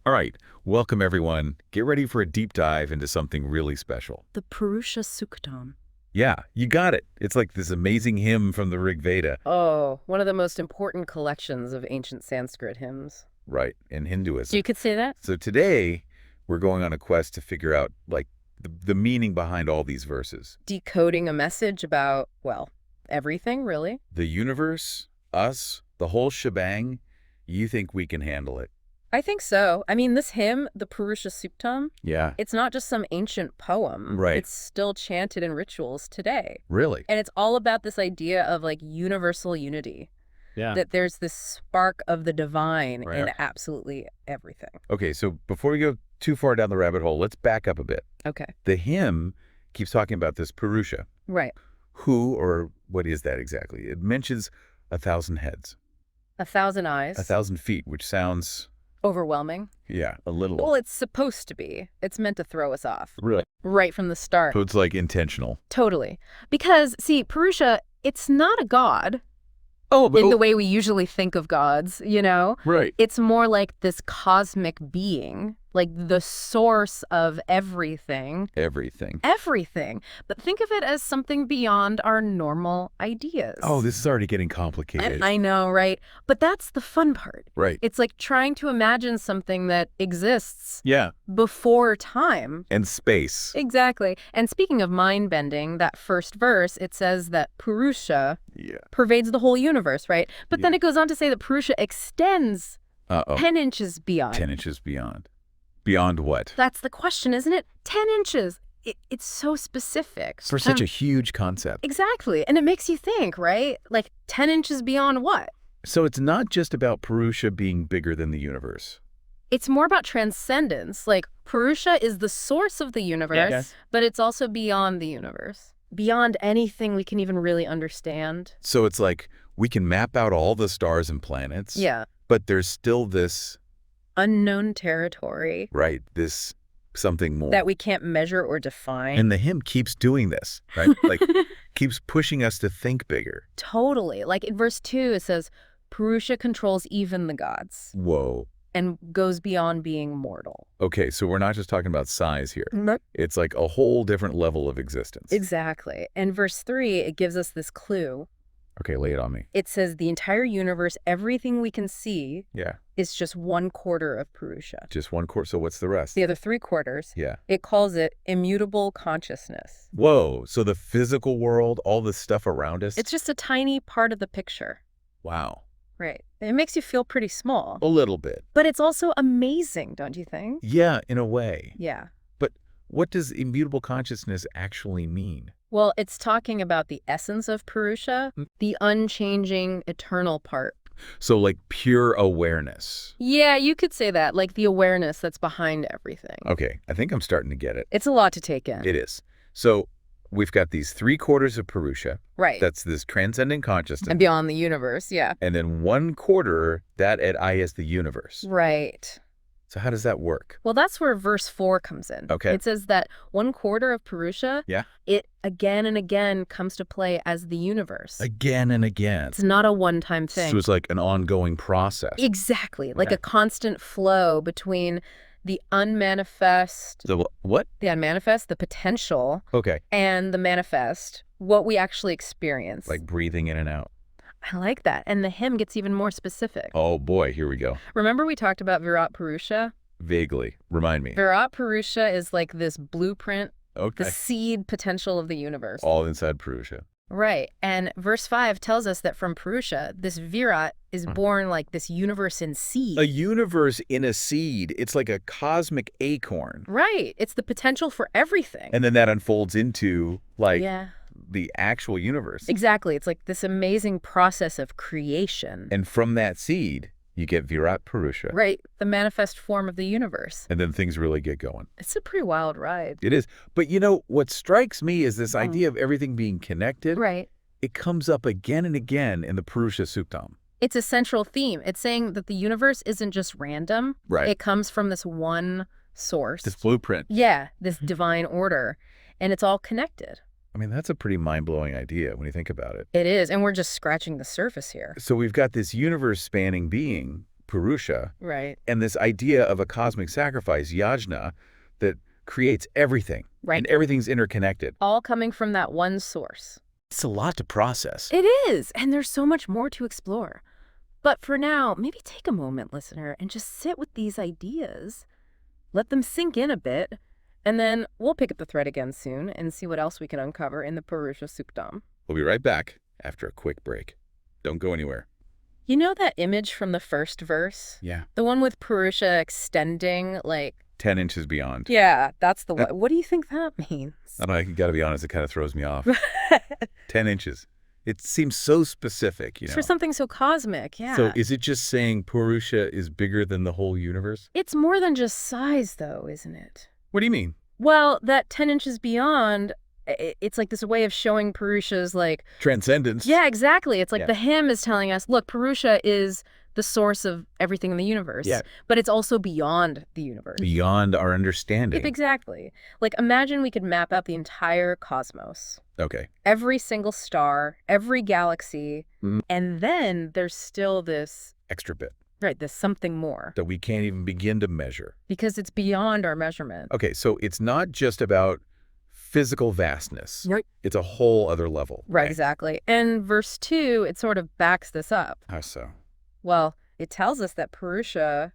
All right, welcome everyone. Get ready for a deep dive into something really special. The Purusha Suktam. Yeah, you got it. It's like this amazing hymn from the Rigveda. Oh, one of the most important collections of ancient Sanskrit hymns. Right, in Hinduism. You could say that? So today, we're going on a quest to figure out, the meaning behind all these verses. Decoding a message about, well, everything, really. The universe, us, the whole shebang. You think we can handle it? I think so. I mean, this hymn, the Purusha Suktam, Yeah. it's not just some ancient poem. Right. It's still chanted in rituals today. Really? And it's all about this idea of, like, universal unity. Yeah. That there's this spark of the divine Right. in absolutely everything. Okay, so before we go too far down the rabbit hole, let's back up a bit. Okay. The hymn keeps talking about this Purusha. Right. Who, or what is that exactly? It mentions 1,000 heads. 1,000 eyes. 1,000 feet, which sounds, Overwhelming. yeah, a little. Well, it's supposed to be. It's meant to throw us off. Really? Right from the start. So it's like intentional. Totally. Because, see, Purusha, it's not a god Oh, in the way we usually think of gods, you know? right. It's more like this cosmic being, like the source of everything. Everything. Everything. But think of it as something beyond our normal ideas. Oh, this is already getting complicated. I know, right? But that's the fun part. Right. It's like trying to imagine something that exists Yeah. before time. And space. Exactly. And speaking of mind-bending, that first verse, it says that Purusha Yeah. pervades the whole universe, right? But then Yeah. it goes on to say that Purusha extends Uh-oh. 10 inches beyond. 10 inches beyond. Beyond what? That's the question, isn't it? 10 inches. It's so specific. For such a huge concept. Exactly. And it makes you think, right? Like 10 inches beyond what? So it's not just about Purusha being bigger than the universe. It's more about transcendence. Like, Purusha is the source of the universe, Yes. but it's also beyond the universe. Beyond anything we can even really understand. So it's like we can map out all the stars and planets. Yeah. But there's still this, Unknown territory right, this something more. that we can't measure or define. And the hymn keeps doing this, right? Like, keeps pushing us to think bigger. Totally. Like in verse 2, it says, Purusha controls even the gods Whoa. and goes beyond being mortal. Okay, so we're not just talking about size here. It's like a whole different level of existence. Exactly. And verse 3, it gives us this clue. Okay, lay it on me. It says the entire universe, everything we can see, Yeah, is just 1/4 of Purusha. just one quarter. So what's the rest? The other 3/4, Yeah. it calls it immutable consciousness. Whoa, so the physical world, all the stuff around us? It's just a tiny part of the picture. Wow. Right. It makes you feel pretty small. A little bit. But it's also amazing, don't you think? Yeah, in a way. Yeah. But what does immutable consciousness actually mean? Well, it's talking about the essence of Purusha, the unchanging, eternal part. So like pure awareness. Yeah, you could say that, like the awareness that's behind everything. Okay, I think I'm starting to get it. It's a lot to take in. It is. So we've got these 3/4 of Purusha. Right. That's this transcendent consciousness. And beyond the universe, yeah. And then 1/4, that at I is the universe. Right. So how does that work? Well, that's where verse 4 comes in. Okay. It says that 1/4 of Purusha, Yeah. it again and again comes to play as the universe. Again and again. It's not a one-time thing. So it's like an ongoing process. Exactly. Like Okay. a constant flow between the unmanifest, So what? the potential, Okay. and the manifest, what we actually experience. Like breathing in and out. I like that. And the hymn gets even more specific. Oh boy, here we go. Remember we talked about Virat Purusha? Vaguely. Remind me. Virat Purusha is like this blueprint, Okay. the seed potential of the universe. All inside Purusha. Right. And verse 5 tells us that from Purusha, this Virat is born like this universe in seed. A universe in a seed. It's like a cosmic acorn. Right. It's the potential for everything. And then that unfolds into like Yeah. the actual universe. Exactly. It's like this amazing process of creation. And from that seed, you get Virat Purusha. Right. The manifest form of the universe. And then things really get going. It's a pretty wild ride. It is. But you know, what strikes me is this idea of everything being connected. Right. It comes up again and again in the Purusha Suktam. It's a central theme. It's saying that the universe isn't just random. Right. It comes from this one source. This blueprint. Yeah, this divine order. And it's all connected. I mean, that's a pretty mind-blowing idea when you think about it. It is. And we're just scratching the surface here. So we've got this universe-spanning being Purusha, Right. and this idea of a cosmic sacrifice, yajna, that creates everything. Right. And everything's interconnected. All coming from that one source. It's a lot to process. It is, and there's so much more to explore. But for now, maybe take a moment, listener, and just sit with these ideas. Let them sink in a bit, and then we'll pick up the thread again soon and see what else we can uncover in the Purusha Suktam. We'll be right back after a quick break. Don't go anywhere. You know that image from the first verse? Yeah. The one with Purusha extending, 10 inches beyond. Yeah, that's the one. What do you think that means? I don't know, I gotta be honest, it kind of throws me off. 10 inches. It seems so specific, For something so cosmic, yeah. So is it just saying Purusha is bigger than the whole universe? It's more than just size, though, isn't it? What do you mean? Well, that 10 inches beyond, it's like this way of showing Purusha's Transcendence. Yeah, exactly. It's like Yeah. the hymn is telling us, look, Purusha is the source of everything in the universe. Yeah. But it's also beyond the universe. Beyond our understanding. Exactly. Imagine we could map out the entire cosmos. Okay. Every single star, every galaxy, Mhm. and then there's still this, Extra bit this something more. that we can't even begin to measure. Because it's beyond our measurement. Okay, so it's not just about physical vastness. Right. It's a whole other level. Right, exactly. And verse 2, it sort of backs this up. How so? Well, it tells us that Purusha,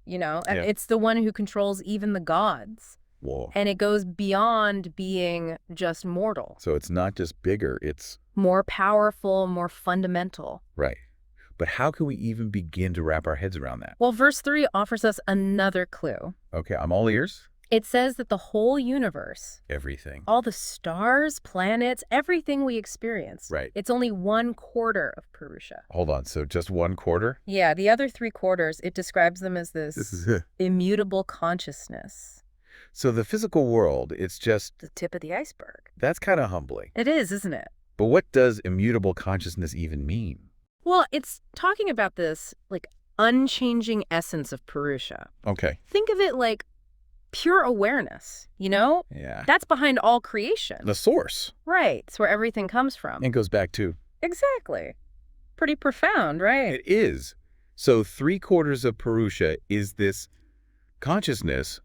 it's the one who controls even the gods. Whoa. And it goes beyond being just mortal. So it's not just bigger, it's... More powerful, more fundamental. Right. But how can we even begin to wrap our heads around that? Well, verse 3 offers us another clue. Okay, I'm all ears. It says that the whole universe, Everything. all the stars, planets, everything we experience, Right. it's only 1/4 of Purusha. Hold on, so just 1/4? Yeah, the other 3/4, it describes them as This this is it. immutable consciousness. So the physical world, it's just... The tip of the iceberg. That's kind of humbling. It is, isn't it? But what does immutable consciousness even mean? Well, it's talking about this, unchanging essence of Purusha. Okay. Think of it like pure awareness, Yeah. That's behind all creation. The source. Right. It's where everything comes from. And goes back to... Exactly. Pretty profound, right? It is. So 3/4 of Purusha is this consciousness.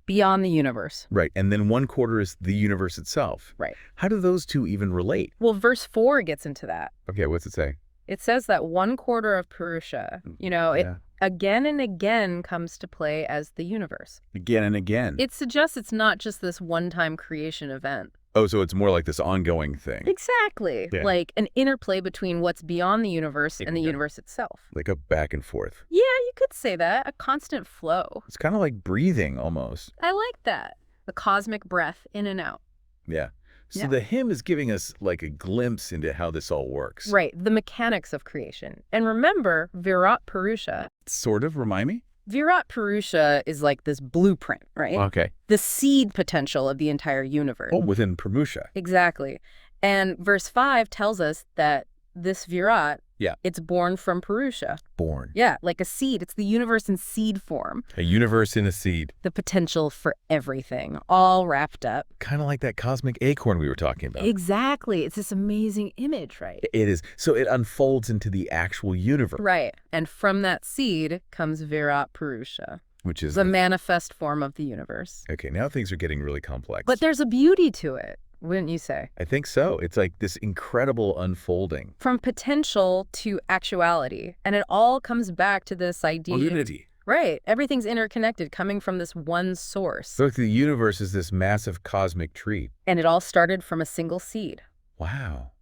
Beyond the universe. Right. And then 1/4 is the universe itself. Right. How do those two even relate? Well, verse 4 gets into that. Okay, what's it say? It says that 1/4 of Purusha, it again and again comes to play as the universe. Again and again. It suggests it's not just this one-time creation event. Oh, so it's more like this ongoing thing. Exactly. Yeah. Like an interplay between what's beyond the universe and the Yeah. universe itself. Like a back and forth. Yeah, you could say that. A constant flow. It's kind of like breathing almost. I like that. The cosmic breath in and out. Yeah. So Yeah. the hymn is giving us like a glimpse into how this all works. Right. The mechanics of creation. And remember, Virat Purusha. Sort of, remind me? Virat Purusha is like this blueprint, right? Okay. The seed potential of the entire universe. Oh, within Purusha. Exactly. And verse 5 tells us that this Virat, it's born from Purusha. Born. Yeah, like a seed. It's the universe in seed form. A universe in a seed. The potential for everything, all wrapped up. Kind of like that cosmic acorn we were talking about. Exactly. It's this amazing image, right? It is. So it unfolds into the actual universe. Right. And from that seed comes Virat Purusha, Which is... the manifest form of the universe. Okay, now things are getting really complex. But there's a beauty to it, wouldn't you say? I think so. It's like this incredible unfolding. From potential to actuality. And it all comes back to this idea. Unity. Right. Everything's interconnected, coming from this one source. So the universe is this massive cosmic tree. And it all started from a single seed. Wow.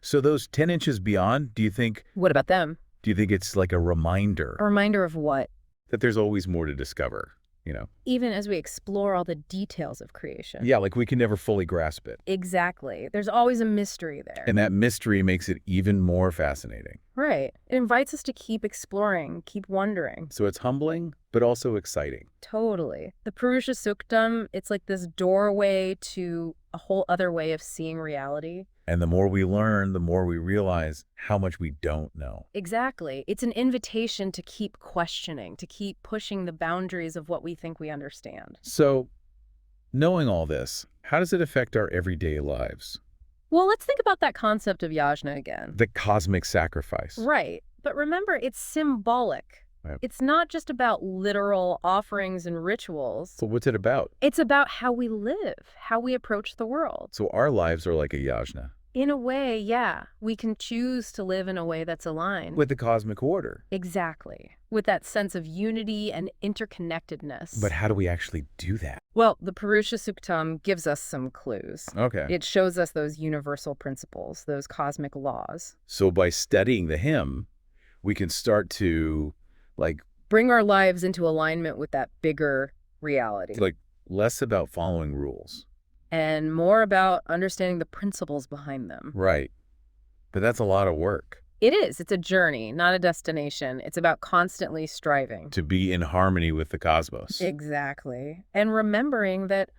So those 10 inches beyond, do you think What about them? it's like a reminder A reminder of what? that there's always more to discover, Even as we explore all the details of creation. Yeah, like we can never fully grasp it. Exactly. There's always a mystery there. And that mystery makes it even more fascinating. Right. It invites us to keep exploring, keep wondering. So it's humbling, but also exciting. Totally. The Purusha Suktam, it's like this doorway to a whole other way of seeing reality. And the more we learn, the more we realize how much we don't know. Exactly. It's an invitation to keep questioning, to keep pushing the boundaries of what we think we understand. So, knowing all this, how does it affect our everyday lives? Well, let's think about that concept of yajna again. The cosmic sacrifice. Right. But remember, it's symbolic. Right. It's not just about literal offerings and rituals. So what's it about? It's about how we live, how we approach the world. So our lives are like a yajna. In a way, yeah, we can choose to live in a way that's aligned. With the cosmic order. Exactly. With that sense of unity and interconnectedness. But how do we actually do that? Well, the Purusha Suktam gives us some clues. Okay. It shows us those universal principles, those cosmic laws. So by studying the hymn, we can start to, Bring our lives into alignment with that bigger reality. less about following rules. And more about understanding the principles behind them. Right. But that's a lot of work. It is. It's a journey, not a destination. It's about constantly striving. To be in harmony with the cosmos. Exactly. And remembering that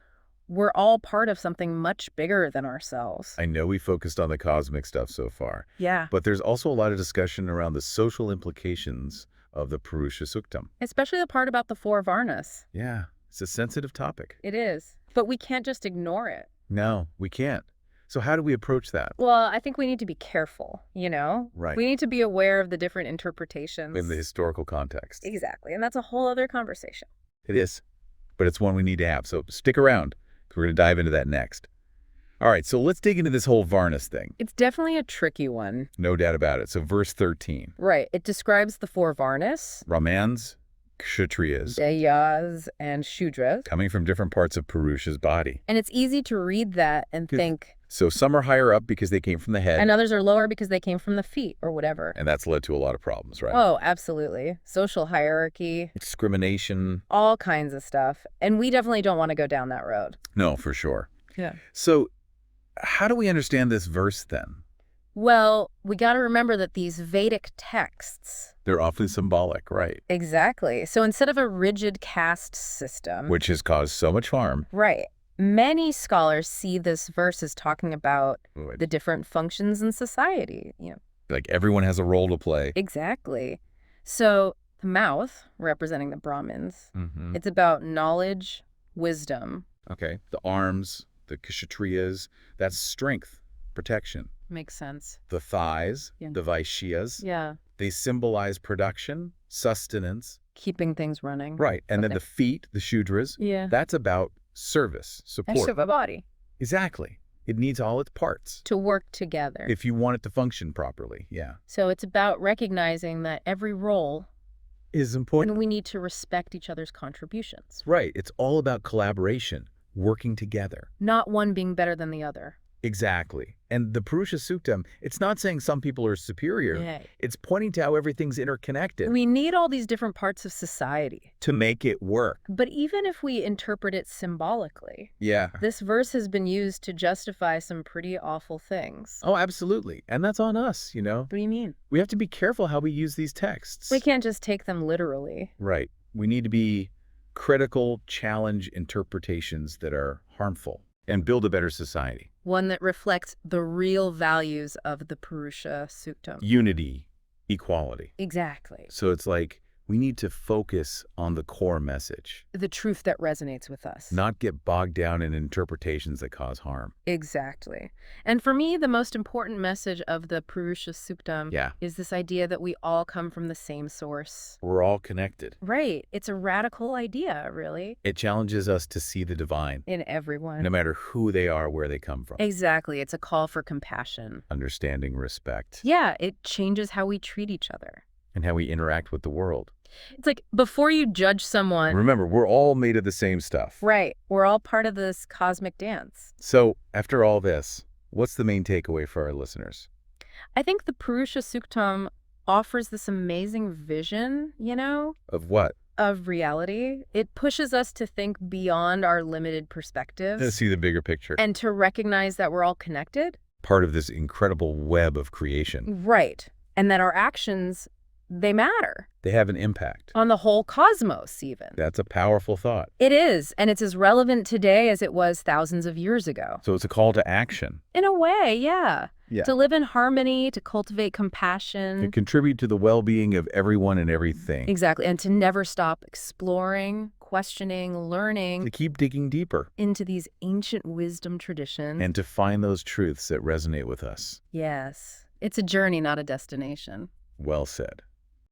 we're all part of something much bigger than ourselves. I know we focused on the cosmic stuff so far, Yeah. but there's also a lot of discussion around the social implications of the Purusha Suktam. Especially the part about the 4 varnas. Yeah, it's a sensitive topic. It is. But we can't just ignore it. No, we can't. So how do we approach that? Well, I think we need to be careful, you know? Right. We need to be aware of the different interpretations. In the historical context. Exactly. And that's a whole other conversation. It is. But it's one we need to have. So stick around, because we're going to dive into that next. All right, so let's dig into this whole varnas thing. It's definitely a tricky one. No doubt about it. So verse 13. Right. It describes the 4 varnas, Brahmans, Kshatriyas, Dayas, and Shudras. coming from different parts of Purusha's body. And it's easy to read that and think, So some are higher up because they came from the head, and others are lower because they came from the feet or whatever. and that's led to a lot of problems, right? Oh, absolutely. Social hierarchy, Discrimination. all kinds of stuff. And we definitely don't want to go down that road. No, for sure. Yeah. So how do we understand this verse then? Well, we got to remember that these Vedic texts. They're awfully symbolic, right? Exactly. So instead of a rigid caste system. Which has caused so much harm. Right. Many scholars see this verse as talking about Right. the different functions in society. Like everyone has a role to play. Exactly. So the mouth, representing the Brahmins, Mm-hmm. it's about knowledge, wisdom. Okay. The arms, the kshatriyas, that's strength, protection. Makes sense. The thighs, Yeah. the vaishyas, Yeah. they symbolize production, sustenance. Keeping things running. Right. And then Okay. the feet, the shudras, Yeah. that's about service, support. Extra body. Exactly. It needs all its parts To work together. if you want it to function properly. Yeah. So it's about recognizing that every role, Is important. and we need to respect each other's contributions. Right. It's all about collaboration, working together. Not one being better than the other. Exactly. And the Purusha Suktam, it's not saying some people are superior. Yeah. It's pointing to how everything's interconnected We need all these different parts of society. to make it work. But even if we interpret it symbolically, Yeah. this verse has been used to justify some pretty awful things. Oh, absolutely. And that's on us, you know? What do you mean? We have to be careful how we use these texts. We can't just take them literally. Right. We need to be critical, challenge interpretations that are harmful and build a better society. One that reflects the real values of the Purusha Suktam. Unity, equality. Exactly. So it's like we need to focus on the core message, The truth that resonates with us. not get bogged down in interpretations that cause harm. Exactly. And for me, the most important message of the Purusha Suktam Yeah. is this idea that we all come from the same source. We're all connected. Right. It's a radical idea, really, It challenges us to see the divine, in everyone. no matter who they are, where they come from. Exactly. It's a call for compassion. Understanding, respect, Yeah, it changes how we treat each other. and how we interact with the world. It's like before you judge someone, Remember, we're all made of the same stuff. right, we're all part of this cosmic dance. So after all this, what's the main takeaway for our listeners? I think the Purusha Suktam offers this amazing vision, Of what? of reality. It pushes us to think beyond our limited To perspectives see the bigger picture. and to recognize that we're all connected. Part of this incredible web of creation. Right. And that our actions, they matter They have an impact. on the whole cosmos, even. That's a powerful thought. It is. And it's as relevant today as it was thousands of years ago. So it's a call to action. In a way, yeah. Yeah. To live in harmony, to cultivate compassion. To contribute to the well-being of everyone and everything. Exactly. And to never stop exploring, questioning, learning To keep digging deeper. into these ancient wisdom traditions. And to find those truths that resonate with us. Yes. It's a journey, not a destination. Well said.